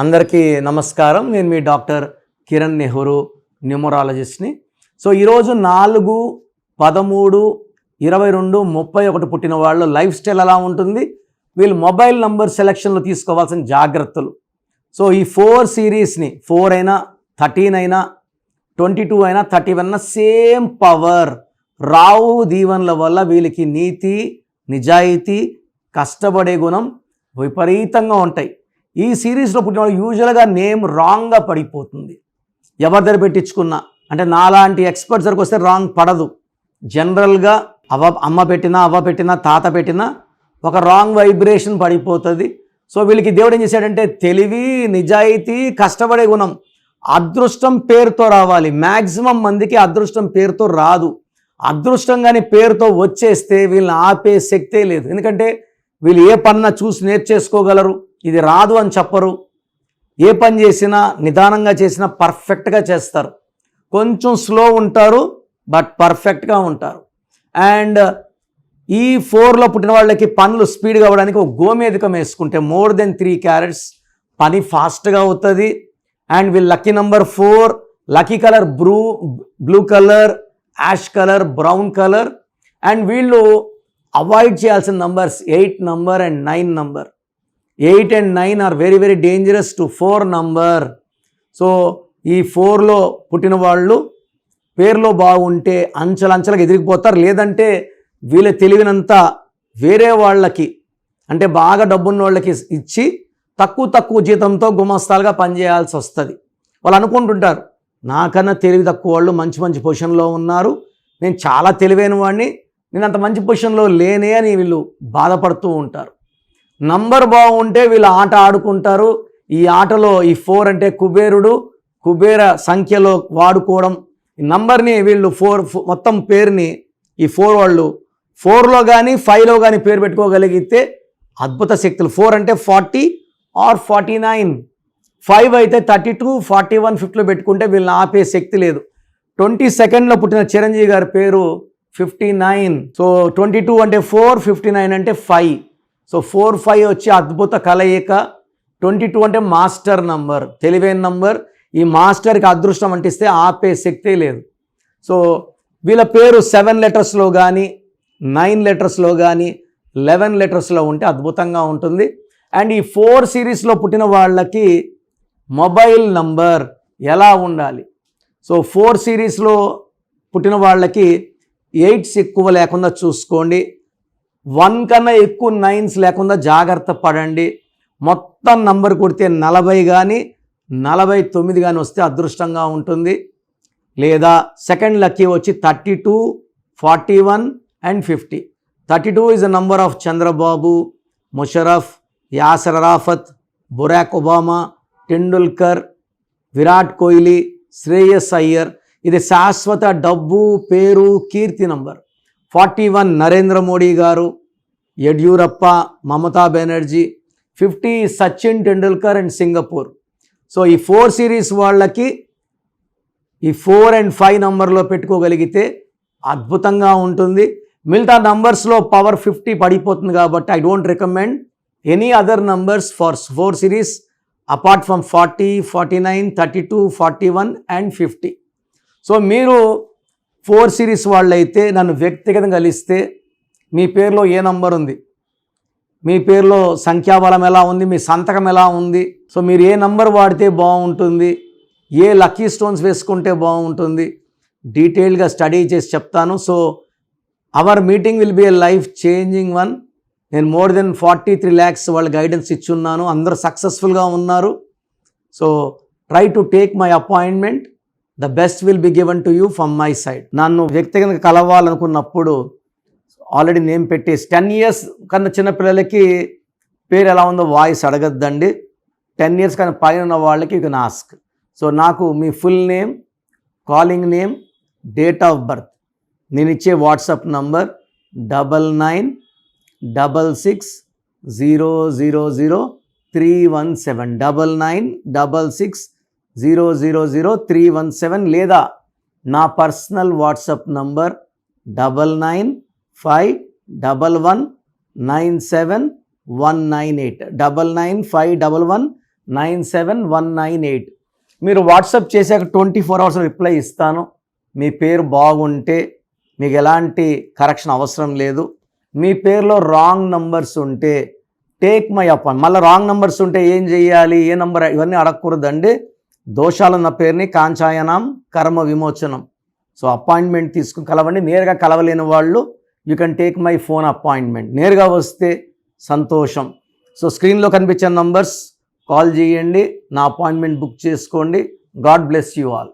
అందరికీ నమస్కారం. నేను మీ డాక్టర్ కిరణ్ నెహ్రూ, న్యూమరాలజిస్ట్ని. సో ఈరోజు 4, 13, 22, 31 పుట్టిన వాళ్ళు లైఫ్ స్టైల్ ఎలా ఉంటుంది, వీళ్ళు మొబైల్ నంబర్ సెలక్షన్లో తీసుకోవాల్సిన జాగ్రత్తలు. సో ఈ 4 సిరీస్ని 4 అయినా 13 అయినా 22 అయినా 31 అయినా సేమ్ పవర్, రావు దీవెనల వల్ల వీళ్ళకి నీతి, నిజాయితీ, కష్టపడే గుణం విపరీతంగా ఉంటాయి. ఈ సిరీస్లో పుట్టిన వాళ్ళు యూజువల్గా నేమ్ రాంగ్గా పడిపోతుంది. ఎవరి దగ్గర పెట్టించుకున్నా, అంటే నాలాంటి ఎక్స్పర్ట్స్ దగ్గరకు వస్తే రాంగ్ పడదు. జనరల్గా అమ్మ పెట్టినా, అవ్వ పెట్టినా, తాత పెట్టినా ఒక రాంగ్ వైబ్రేషన్ పడిపోతుంది. సో వీళ్ళకి దేవుడు ఏం చేశాడంటే తెలివి, నిజాయితీ, కష్టపడే గుణం, అదృష్టం పేరుతో రావాలి. మ్యాక్సిమం మందికి అదృష్టం పేరుతో రాదు. అదృష్టం కానీ పేరుతో వచ్చేస్తే వీళ్ళని ఆపే శక్తే లేదు. ఎందుకంటే వీళ్ళు ఏ పన్నా చూసి నేర్చేసుకోగలరు, ఇది రాదు అని చెప్పరు. ఏ పని చేసినా నిదానంగా చేసినా పర్ఫెక్ట్గా చేస్తారు. కొంచెం స్లో ఉంటారు బట్ పర్ఫెక్ట్గా ఉంటారు. అండ్ ఈ 4లో పుట్టిన వాళ్ళకి పనులు స్పీడ్గా అవ్వడానికి ఒక గోమేధికం వేసుకుంటే మోర్ దెన్ 3 క్యారెట్స్ పని ఫాస్ట్గా అవుతుంది. అండ్ వీళ్ళు lucky number 4, lucky colour blue colour, ash colour, brown colour. And వీళ్ళు అవాయిడ్ చేయాల్సిన numbers 8 number and 9 number. 8 and 9 are very very dangerous to 4 number. So ఈ 4లో పుట్టిన వాళ్ళు పేరులో బాగుంటే అంచెలంచెలకు ఎదిరిగిపోతారు. లేదంటే వీళ్ళ తెలివినంతా వేరే వాళ్ళకి, అంటే బాగా డబ్బున్న వాళ్ళకి ఇచ్చి తక్కువ జీతంతో గుమస్తాలుగా పనిచేయాల్సి వస్తుంది. వాళ్ళు అనుకుంటుంటారు నాకన్నా తెలివి తక్కువ వాళ్ళు మంచి పొజిషన్లో ఉన్నారు, నేను చాలా తెలివైన వాడిని, నేను అంత మంచి పొజిషన్లో లేనే అని వీళ్ళు బాధపడుతూ ఉంటారు. నంబర్ బాగుంటే వీళ్ళు ఆట ఆడుకుంటారు. ఈ ఆటలో ఈ 4 అంటే కుబేర సంఖ్యలో వాడుకోవడం. ఈ నంబర్ని వీళ్ళు 4 మొత్తం పేరుని ఈ 4 వాళ్ళు 4లో కానీ 5లో కానీ పేరు పెట్టుకోగలిగితే అద్భుత శక్తులు. 4 అంటే 40 ఆర్ 49, 5 అయితే 32, 41, 50లో పెట్టుకుంటే వీళ్ళని ఆపే శక్తి లేదు. 22లో పుట్టిన చిరంజీవి గారి పేరు 59. సో 22 అంటే 4, 59 అంటే 5. సో 4, 5 వచ్చి అద్భుత కలయిక. 22 అంటే మాస్టర్ నంబర్, తెలివైన నంబర్. ఈ మాస్టర్కి అదృష్టం అంటిస్తే ఆపే శక్తే లేదు. సో వీళ్ళ పేరు 7 లెటర్స్లో కానీ 9 లెటర్స్లో కానీ 11 లెటర్స్లో ఉంటే అద్భుతంగా ఉంటుంది. అండ్ ఈ 4 సిరీస్లో పుట్టిన వాళ్ళకి మొబైల్ నంబర్ ఎలా ఉండాలి? సో 4 సిరీస్లో పుట్టిన వాళ్ళకి 8s ఎక్కువ లేకుండా చూసుకోండి. 1 కన్నా ఎక్కువ 9s లేకుండా జాగ్రత్త పడండి. మొత్తం నంబర్ కొడితే 40 కానీ 49 కానీ వస్తే అదృష్టంగా ఉంటుంది. లేదా సెకండ్ లక్కీ వచ్చి 32, 41 and 50. 32 is the number of Chandrababu, Musharraf, Yasser Arafat, Barack Obama, Tendulkar, Virat Kohli, Shreyas Iyer. ఇది శాశ్వత డబ్బు, పేరు, కీర్తి నంబర్. 41 నరేంద్ర మోడీ గారు, Yediyurappa, Mamata Banerjee. 50 Sachin Tendulkar and Singapore. So ఈ 4 సిరీస్ వాళ్ళకి ఈ 4 and 5 నంబర్లో పెట్టుకోగలిగితే అద్భుతంగా ఉంటుంది. మిగతా నంబర్స్లో పవర్ 50 పడిపోతుంది కాబట్టి I don't recommend any other numbers for 4 series apart from 40, 49, 32, 41 and 50. So మీరు 4 సిరీస్ వాళ్ళైతే నన్ను వ్యక్తిగతంగా కలిస్తే మీ పేరులో ఏ నంబర్ ఉంది, మీ పేరులో సంఖ్యాబలం ఎలా ఉంది, మీ సంతకం ఎలా ఉంది, సో మీరు ఏ నంబర్ వాడితే బాగుంటుంది, ఏ లక్కీ స్టోన్స్ వేసుకుంటే బాగుంటుంది, డీటెయిల్గా స్టడీ చేసి చెప్తాను. So our meeting will be A life changing one. నేను మోర్ దెన్ 43 lakhs వాళ్ళ గైడెన్స్ ఇచ్చున్నాను. అందరూ సక్సెస్ఫుల్గా ఉన్నారు. So try to take my appointment. The best will be given to you from my side. నన్ను వ్యక్తిగతంగా కలవాలనుకున్నప్పుడు ఆల్రెడీ నేమ్ పెట్టేసి 10 years కన్నా చిన్నపిల్లలకి పేరు ఎలా ఉందో వాయిస్ అడగద్దండి. 10 years కన్నా పైన ఉన్న వాళ్ళకి యూ కెన్ ఆస్క్. సో నాకు మీ full name, calling name, date of birth, నేను ఇచ్చే వాట్సాప్ నంబర్ 9966000317 9966000317 లేదా నా పర్సనల్ వాట్సాప్ నంబర్ 9951197198 9951197198. 97198. మీరు వాట్సాప్ చేశాక 24 hours రిప్లై ఇస్తాను. మీ పేరు బాగుంటే మీకు ఎలాంటి కరెక్షన్ అవసరం లేదు. మీ పేరులో రాంగ్ నంబర్స్ ఉంటే టేక్ మై అపాయింట్. మళ్ళీ రాంగ్ నంబర్స్ ఉంటే ఏం చేయాలి, ఏ నంబర్, ఇవన్నీ అడగకూడదండి. దోషాలున్న పేరుని కాంచాయనం కర్మ విమోచనం. సో అపాయింట్మెంట్ తీసుకుని కలవండి. నేరుగా కలవలేని వాళ్ళు you can take my phone appointment. నేరుగా వస్తే సంతోషం. సో స్క్రీన్లో కనిపించే నంబర్స్ కాల్ చేయండి, నా అపాయింట్మెంట్ బుక్ చేసుకోండి. God bless you all.